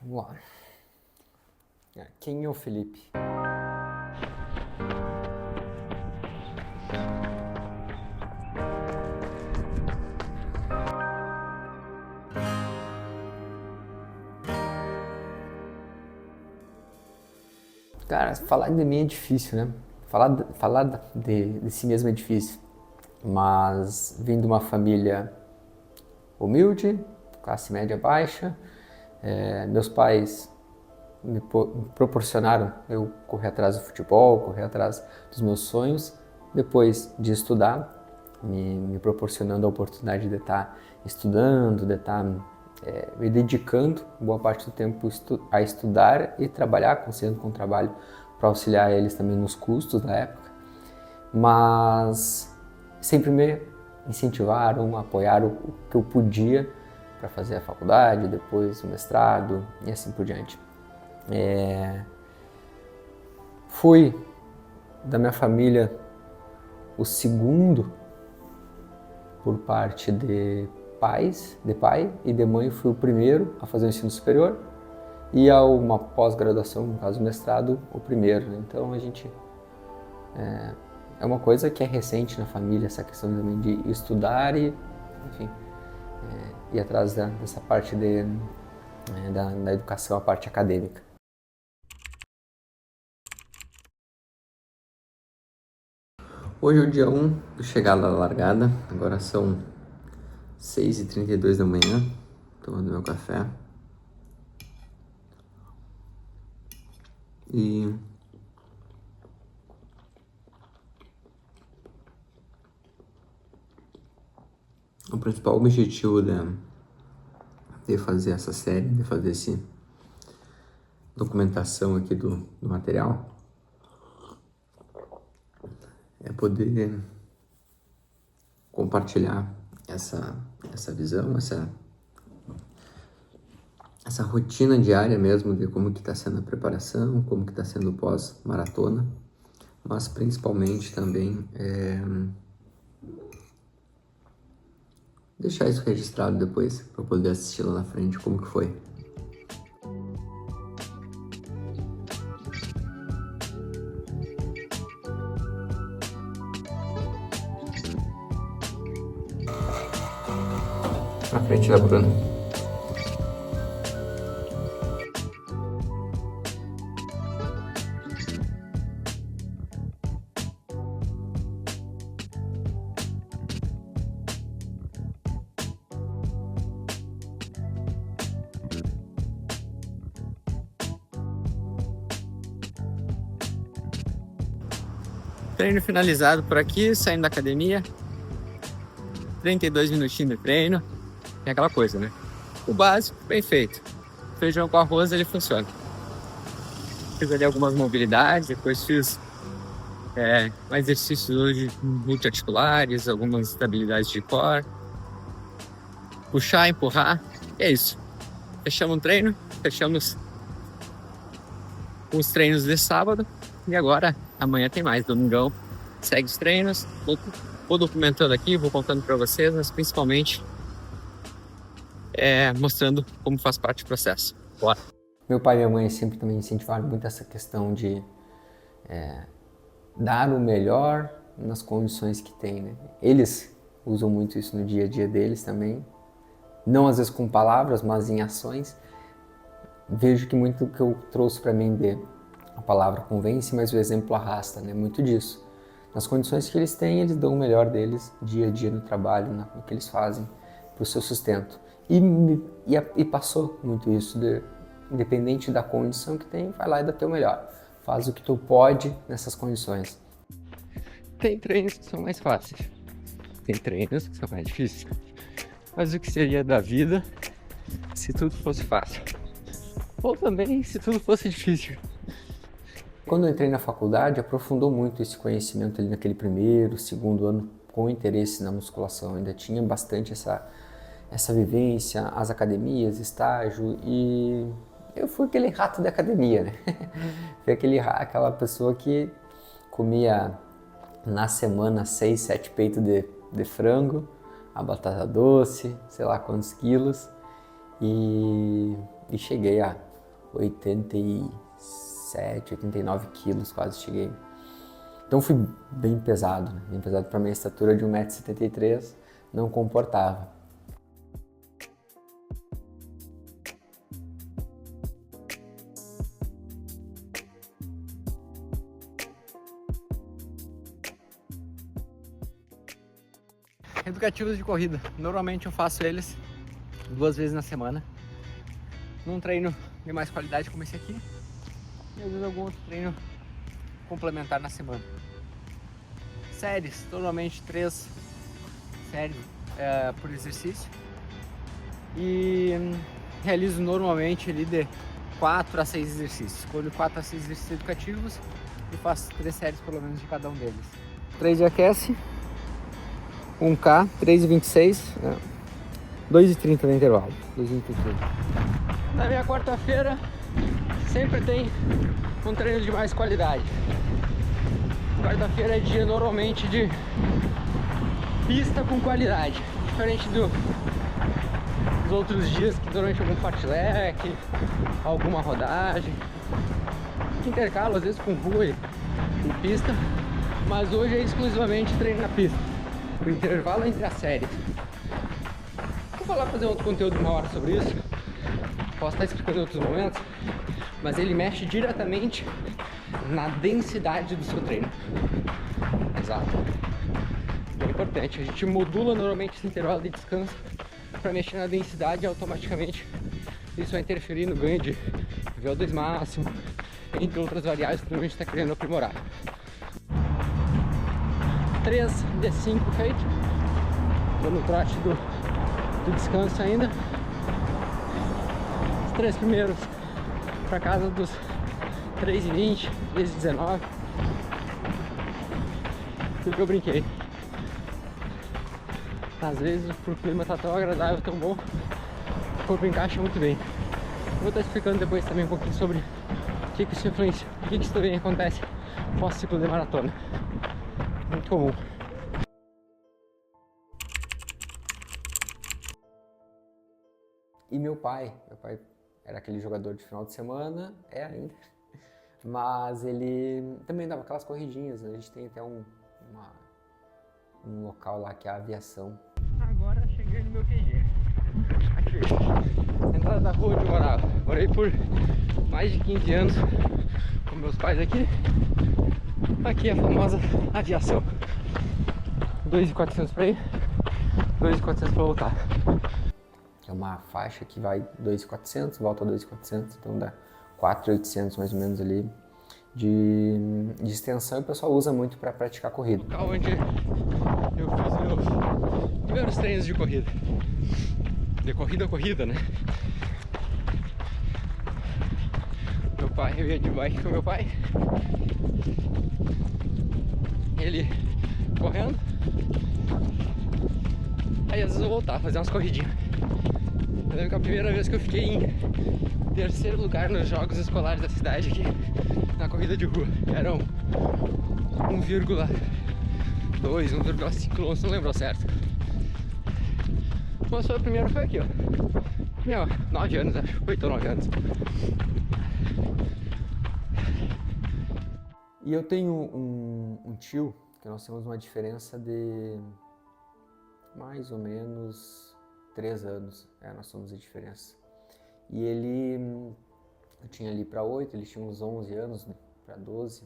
Vamos lá. Quem é o Felipe? Cara, falar de mim é difícil, né? Falar de si mesmo é difícil. Mas vim de uma família humilde, classe média baixa. Meus pais me proporcionaram eu correr atrás do futebol, correr atrás dos meus sonhos. Depois de estudar, me proporcionando a oportunidade de estar estudando, de estar me dedicando boa parte do tempo a estudar e trabalhar, conseguindo com o trabalho para auxiliar eles também nos custos da época. Mas sempre me incentivaram, apoiaram o que eu podia para fazer a faculdade, depois o mestrado e assim por diante. Fui da minha família o segundo por parte de pai e de mãe, fui o primeiro a fazer o ensino superior e a uma pós-graduação, no caso o mestrado, o primeiro. Então a gente é uma coisa que é recente na família, essa questão também de estudar e, enfim, ir atrás dessa parte da educação, a parte acadêmica. Hoje é o dia 1 do chegada da largada, agora são 6h32 da manhã, tomando meu café. E o principal objetivo de fazer essa série, de fazer essa documentação aqui do material, é poder compartilhar essa visão, essa rotina diária mesmo de como que está sendo a preparação, como que está sendo o pós-maratona, mas principalmente também deixar isso registrado depois para poder assistir lá na frente como que foi. Na frente da Bruna. Treino finalizado por aqui, saindo da academia. 32 minutinhos de treino. É aquela coisa, né? O básico, bem feito. Feijão com arroz, ele funciona. Fiz ali algumas mobilidades, depois fiz mais exercícios hoje multiarticulares, algumas estabilidades de core. Puxar, empurrar, é isso. Fechamos o treino, fechamos os treinos de sábado e agora amanhã tem mais, domingão. Segue os treinos, vou documentando aqui, vou contando para vocês, mas principalmente mostrando como faz parte do processo. Bora! Meu pai e minha mãe sempre também incentivaram muito essa questão de dar o melhor nas condições que tem, né? Eles usam muito isso no dia a dia deles também, não às vezes com palavras, mas em ações. Vejo que muito que eu trouxe para mim a palavra convence, mas o exemplo arrasta, né? Muito disso. Nas condições que eles têm, eles dão o melhor deles dia a dia no trabalho, no que eles fazem para o seu sustento. E passou muito isso, independente da condição que tem, vai lá e dá teu melhor. Faz o que tu pode nessas condições. Tem treinos que são mais fáceis, tem treinos que são mais difíceis. Mas o que seria da vida se tudo fosse fácil? Ou também se tudo fosse difícil? Quando eu entrei na faculdade, aprofundou muito esse conhecimento ali naquele primeiro, segundo ano, com interesse na musculação. Eu ainda tinha bastante essa vivência, as academias, estágio, e eu fui aquele rato da academia, né? Fui aquela pessoa que comia na semana 6, 7 peitos de frango, a batata doce, sei lá quantos quilos, e cheguei a 87, 89 quilos, quase cheguei. Então fui bem pesado, né? Bem pesado para minha estatura de 1,73 m, não comportava. Educativos de corrida, normalmente eu faço eles 2 vezes na semana, num treino de mais qualidade como esse aqui, e às vezes algum outro treino complementar na semana. Séries, normalmente 3 séries por exercício, e realizo normalmente ali de 4 a 6 exercícios. Escolho 4 a 6 exercícios educativos e faço 3 séries pelo menos de cada um deles. 3 de aquece, 1K, 3,26, 2,30 no intervalo. 2,30. Na minha quarta-feira sempre tem um treino de mais qualidade. Quarta-feira é dia normalmente de pista com qualidade, diferente dos outros dias que durante algum fartlek, alguma rodagem, que intercalo às vezes com rua e pista, mas hoje é exclusivamente treino na pista. O intervalo entre as séries. Vou fazer outro conteúdo de 1 hora sobre isso. Posso estar explicando em outros momentos, mas ele mexe diretamente na densidade do seu treino. Exato. É importante. A gente modula normalmente esse intervalo de descanso para mexer na densidade e automaticamente isso vai interferir no ganho de VO2 máximo, entre outras variáveis que a gente está querendo aprimorar. 3 de 5 feito. Estou no trote do descanso ainda. Os 3 primeiros para casa dos 3,20, 3,19. Tudo que eu brinquei. Às vezes o clima tá tão agradável, tão bom, o corpo encaixa muito bem. Vou estar explicando depois também um pouquinho sobre o que isso influencia, o que isso também acontece pós ciclo de maratona. Muito comum. E meu pai era aquele jogador de final de semana, é ainda, mas ele também dava aquelas corridinhas. A gente tem até um local lá que é a aviação. Agora cheguei no meu QG. Aqui, entrada da rua onde eu morava. Morei por mais de 15 anos com meus pais aqui. Aqui é a famosa aviação. 2.400 para ir, 2.400 para voltar. É uma faixa que vai 2.400, volta 2.400, então dá 4.800 mais ou menos ali de extensão, e o pessoal usa muito para praticar corrida. O local onde eu fiz meus primeiros treinos de corrida. De corrida a corrida, né? Meu pai, eu ia de bike com meu pai. Ele correndo. Aí às vezes eu voltava, fazer umas corridinhas. Eu lembro que a primeira vez que eu fiquei em terceiro lugar nos jogos escolares da cidade aqui, na corrida de rua, eram 1,2, 1,5 km, não lembro certo. Mas foi a primeira, foi aqui, ó. Tinha 9 anos, acho, 8 ou 9 anos. E eu tenho um tio que nós temos uma diferença de mais ou menos 3 anos, nós somos de diferença. E ele, eu tinha ali para 8, ele tinha uns 11 anos, para 12,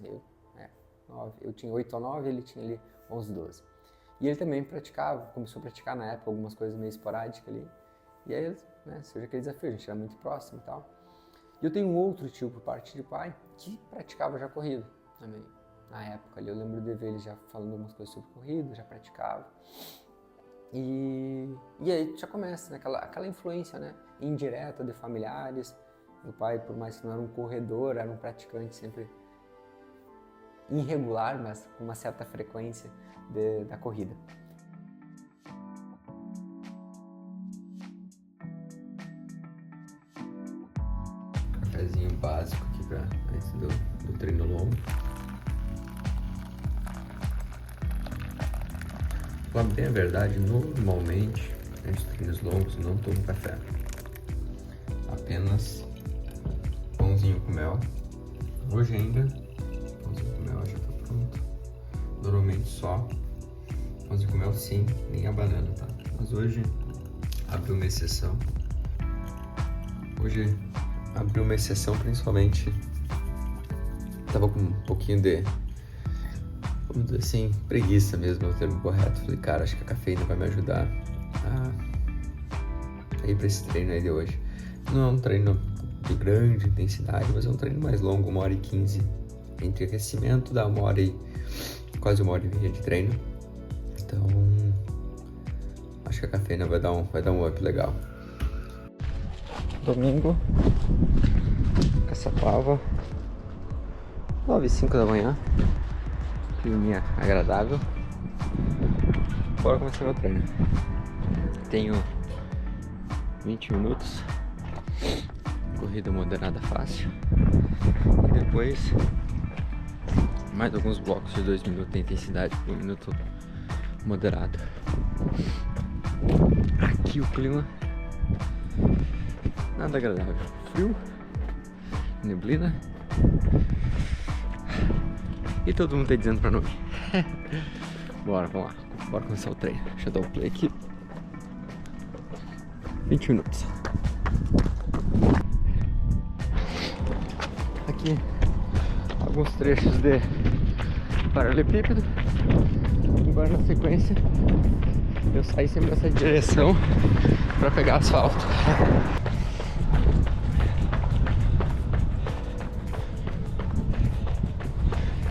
9. Eu tinha 8 ou 9, ele tinha ali 11, 12. E ele também praticava, começou a praticar na época algumas coisas meio esporádicas ali. E aí, surge aquele desafio, a gente era muito próximo e tal. E eu tenho um outro tio por parte de pai que praticava já corrida também, na época ali. Eu lembro de ver ele já falando algumas coisas sobre corrida, já praticava. E aí já começa, né, aquela influência, né, indireta de familiares. Meu pai, por mais que não era um corredor, era um praticante sempre irregular, mas com uma certa frequência da corrida. Cafezinho básico aqui para antes do treino longo. Pra bem a verdade, normalmente, antes de treinos longos, não tomo café. Apenas pão pãozinho com mel. Hoje ainda, pãozinho com mel já tá pronto. Normalmente só pãozinho com mel sim, nem a banana, tá? Mas hoje abriu uma exceção. Hoje abriu uma exceção, principalmente tava com um pouquinho de, vamos dizer assim, preguiça mesmo, é o termo correto. Falei, cara, acho que a cafeína vai me ajudar a ir pra esse treino aí de hoje. Não é um treino de grande intensidade, mas é um treino mais longo, 1h15. Entre aquecimento dá quase 1h30 de treino. Então, acho que a cafeína vai dar um up legal. Domingo, Caçapava, 9h05 da manhã, climinha agradável. Bora começar meu treino. Tenho 20 minutos, corrida moderada fácil, e depois mais alguns blocos de 2 minutos de intensidade por 1 minuto moderado. Aqui o clima nada agradável, frio, neblina, e todo mundo tá dizendo pra não ir. Bora, vamos lá, bora começar o treino. Deixa eu dar o play aqui. 20 minutos. Aqui alguns trechos de paralelepípedo. Agora na sequência eu saí sempre nessa direção para pegar asfalto.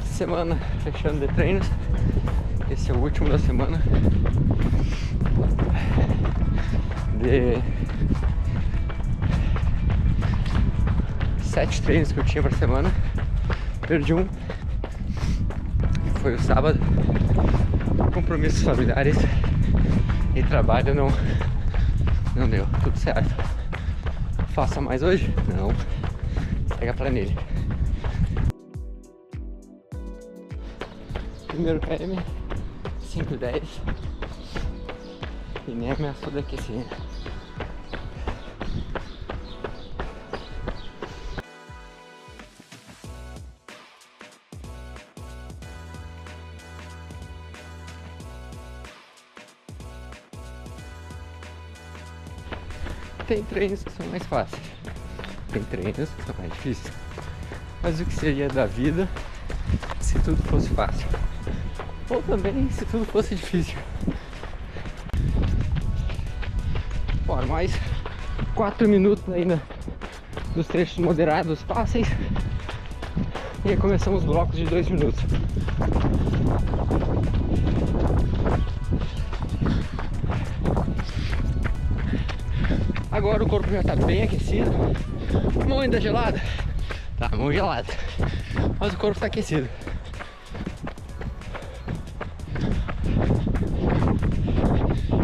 Semana fechando de treinos. Esse é o último da semana de 7 treinos que eu tinha pra semana. Perdi um, que foi o sábado. Compromissos familiares e trabalho não deu, tudo certo. Faça mais hoje? Não. Segue a planilha. Primeiro KM, 5:10. E nem ameaçou de aquecer. Tem treinos que são mais fáceis, tem treinos que são mais difíceis. Mas o que seria da vida se tudo fosse fácil? Ou também se tudo fosse difícil? Bora, mais 4 minutos ainda dos trechos moderados fáceis. E aí começamos os blocos de 2 minutos. Agora o corpo já tá bem aquecido. Mão ainda gelada? Tá, mão gelada. Mas o corpo tá aquecido.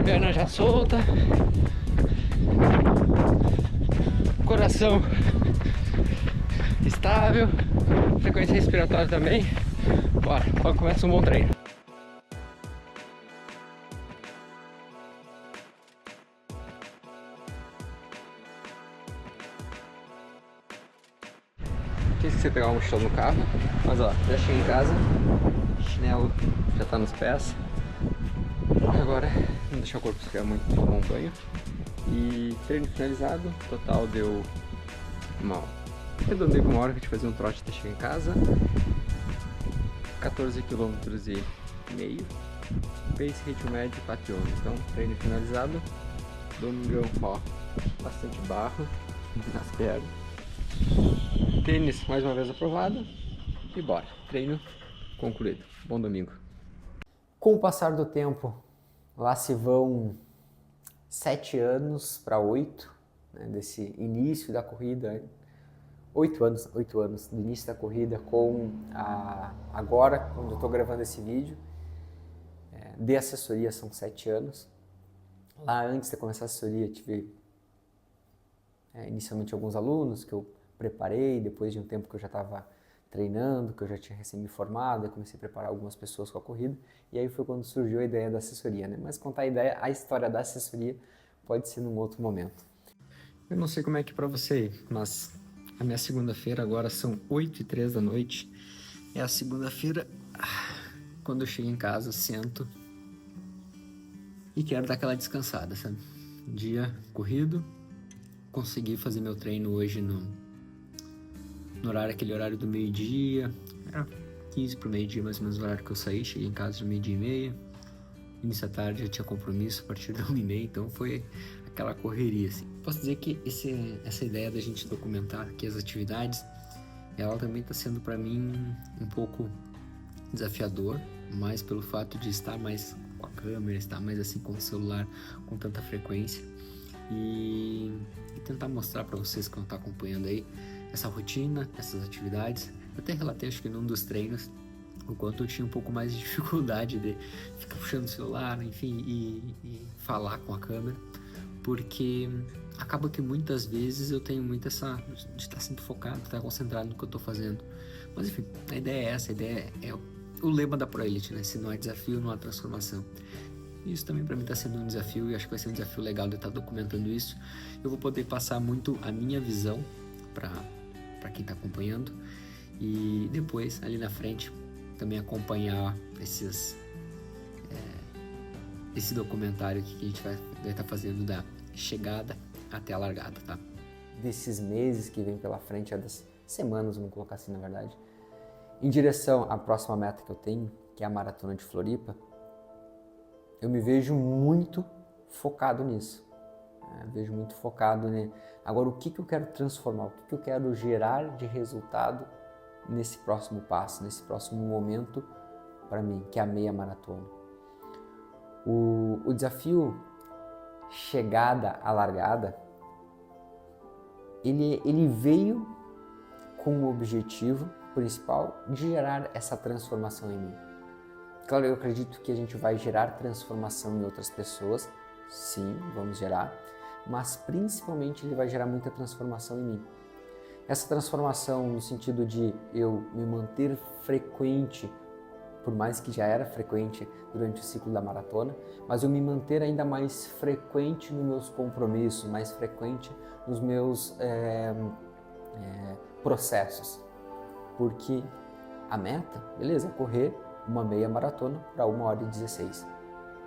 Perna já solta. Coração estável. Frequência respiratória também. Bora, logo começa um bom treino. Esqueci de pegar uma mochila no carro, mas ó, já cheguei em casa, chinelo já tá nos pés. Agora, não deixar o corpo esfriar muito, tomar um banho. E treino finalizado, total deu arredondei com 1 hora que a gente fazia um trote até chegar em casa. 14,5 km, pace ritmo médio 4,11. Então, treino finalizado, domingão, ó, bastante barro nas pernas. Tênis mais uma vez aprovado e bora, treino concluído. Bom domingo. Com o passar do tempo, lá se vão 7 anos para 8, né, desse início da corrida. 8 anos do início da corrida com agora, quando eu estou gravando esse vídeo. De assessoria são 7 anos. Lá antes de começar a assessoria tive inicialmente alguns alunos que eu preparei, depois de um tempo que eu já estava treinando, que eu já tinha recém me formado, eu comecei a preparar algumas pessoas com a corrida, e aí foi quando surgiu a ideia da assessoria, né? Mas contar a história da assessoria pode ser num outro momento. Eu não sei como é que é pra você, mas A minha segunda-feira agora são 8h03 da noite. É a segunda-feira. Quando eu chego em casa, sento e quero dar aquela descansada, sabe? Dia corrido. Consegui fazer meu treino hoje no horário, aquele horário do meio-dia. Era 15 pro meio-dia, mais ou menos o horário que eu saí. Cheguei em casa de 12h30. Início da tarde eu tinha compromisso a partir de 1h30, então foi aquela correria, assim. Posso dizer que essa ideia da gente documentar aqui as atividades, ela também está sendo para mim um pouco desafiador, mais pelo fato de estar mais com a câmera, estar mais assim com o celular com tanta frequência e tentar mostrar para vocês que vão estar acompanhando aí essa rotina, essas atividades. Eu até relatei, acho que num dos treinos, o quanto eu tinha um pouco mais de dificuldade de ficar puxando o celular, enfim, e falar com a câmera, porque acaba que muitas vezes eu tenho muito essa de estar sempre focado, estar concentrado no que eu estou fazendo. Mas enfim, a ideia é essa, a ideia é o lema da ProElite, né? Se não há desafio, não há transformação. Isso também para mim está sendo um desafio e acho que vai ser um desafio legal de estar documentando isso. Eu vou poder passar muito a minha visão para quem está acompanhando e depois, ali na frente, também acompanhar esse documentário aqui que a gente vai estar fazendo da chegada até a largada, tá? Desses meses que vem pela frente, das semanas, vamos colocar assim, na verdade, em direção à próxima meta que eu tenho, que é a Maratona de Floripa, eu me vejo muito focado nisso. Vejo muito focado, né? Agora, o que eu quero transformar, o que eu quero gerar de resultado nesse próximo passo, nesse próximo momento para mim, que é a meia maratona. O desafio chegada à largada, ele veio com o objetivo principal de gerar essa transformação em mim. Claro, eu acredito que a gente vai gerar transformação em outras pessoas, sim, vamos gerar, mas principalmente ele vai gerar muita transformação em mim. Essa transformação no sentido de eu me manter frequente, por mais que já era frequente durante o ciclo da maratona, mas eu me manter ainda mais frequente nos meus compromissos, mais frequente nos meus processos. Porque a meta, beleza, é correr uma meia maratona para 1h16.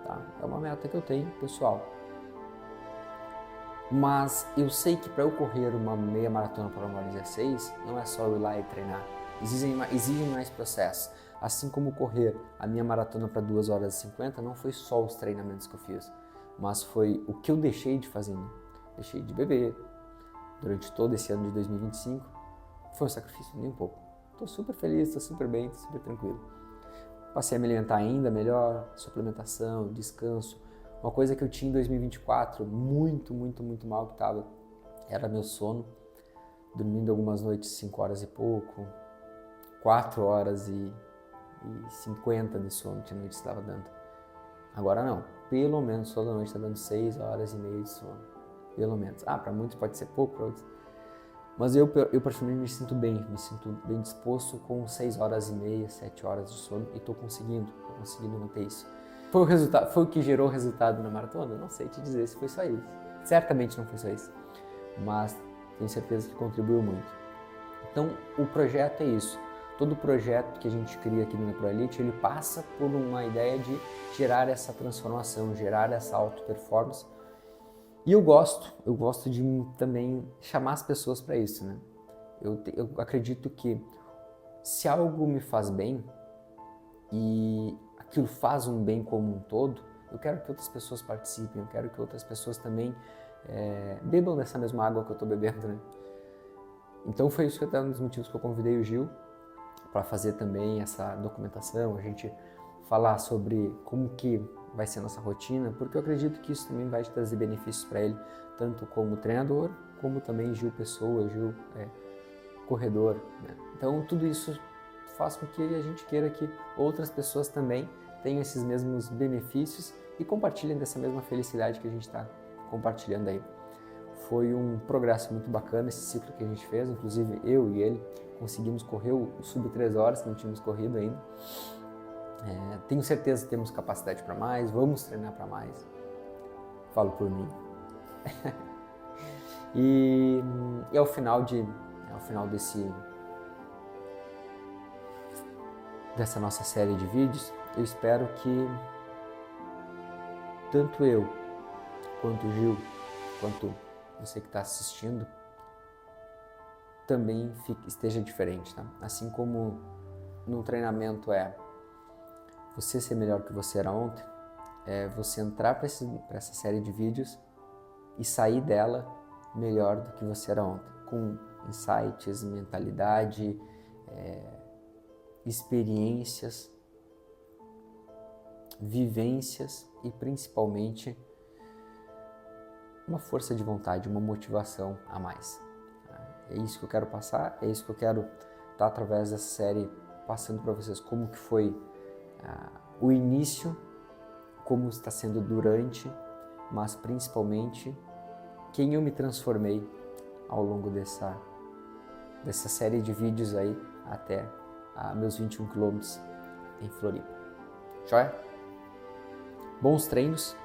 Tá? É uma meta que eu tenho, pessoal. Mas eu sei que para eu correr uma meia maratona para 1h16, não é só eu ir lá e treinar. Exigem mais processos. Assim como correr a minha maratona para 2h50, não foi só os treinamentos que eu fiz, mas foi o que eu deixei de fazer. Né? Deixei de beber durante todo esse ano de 2025. Foi um sacrifício, nem um pouco. Estou super feliz, estou super bem, estou super tranquilo. Passei a me alimentar ainda melhor, suplementação, descanso. Uma coisa que eu tinha em 2024, muito mal que estava, era meu sono. Dormindo algumas noites 5 horas e pouco, 4h50 de sono, tinha noite que estava dando. Agora não, pelo menos toda noite está dando 6h30 de sono. Pelo menos. Para muitos pode ser pouco, para outros. Mas eu particularmente me sinto bem disposto com 6h30, 7 horas de sono e estou conseguindo manter isso. Foi o que gerou o resultado na maratona? Não sei te dizer se foi só isso. Certamente não foi só isso, mas tenho certeza que contribuiu muito. Então, o projeto é isso. Todo projeto que a gente cria aqui na ProElite, ele passa por uma ideia de gerar essa transformação, gerar essa auto-performance. E eu gosto de também chamar as pessoas para isso, né? Eu acredito que se algo me faz bem e aquilo faz um bem como um todo, eu quero que outras pessoas participem, eu quero que outras pessoas também bebam dessa mesma água que eu estou bebendo, né? Então foi isso que até um dos motivos que eu convidei o Gil para fazer também essa documentação, a gente falar sobre como que vai ser a nossa rotina, porque eu acredito que isso também vai trazer benefícios para ele, tanto como treinador, como também Gil pessoa, Gil corredor, né? Então tudo isso faz com que a gente queira que outras pessoas também tenham esses mesmos benefícios e compartilhem dessa mesma felicidade que a gente está compartilhando aí. Foi um progresso muito bacana esse ciclo que a gente fez, inclusive eu e ele conseguimos correr o sub 3 horas, que não tínhamos corrido ainda. Tenho certeza que temos capacidade para mais, vamos treinar para mais. Falo por mim. E ao final final dessa nossa série de vídeos, eu espero que tanto eu, quanto o Gil, quanto você que está assistindo, também esteja diferente, tá? Assim como no treinamento você ser melhor que você era ontem, é você entrar para essa série de vídeos e sair dela melhor do que você era ontem, com insights, mentalidade, experiências, vivências e principalmente uma força de vontade, uma motivação a mais. É isso que eu quero passar, é isso que eu quero estar através dessa série passando para vocês como que foi o início, como está sendo durante, mas principalmente quem eu me transformei ao longo dessa série de vídeos aí até meus 21 quilômetros em Floripa. Joia? Bons treinos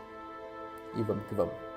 e vamos que vamos!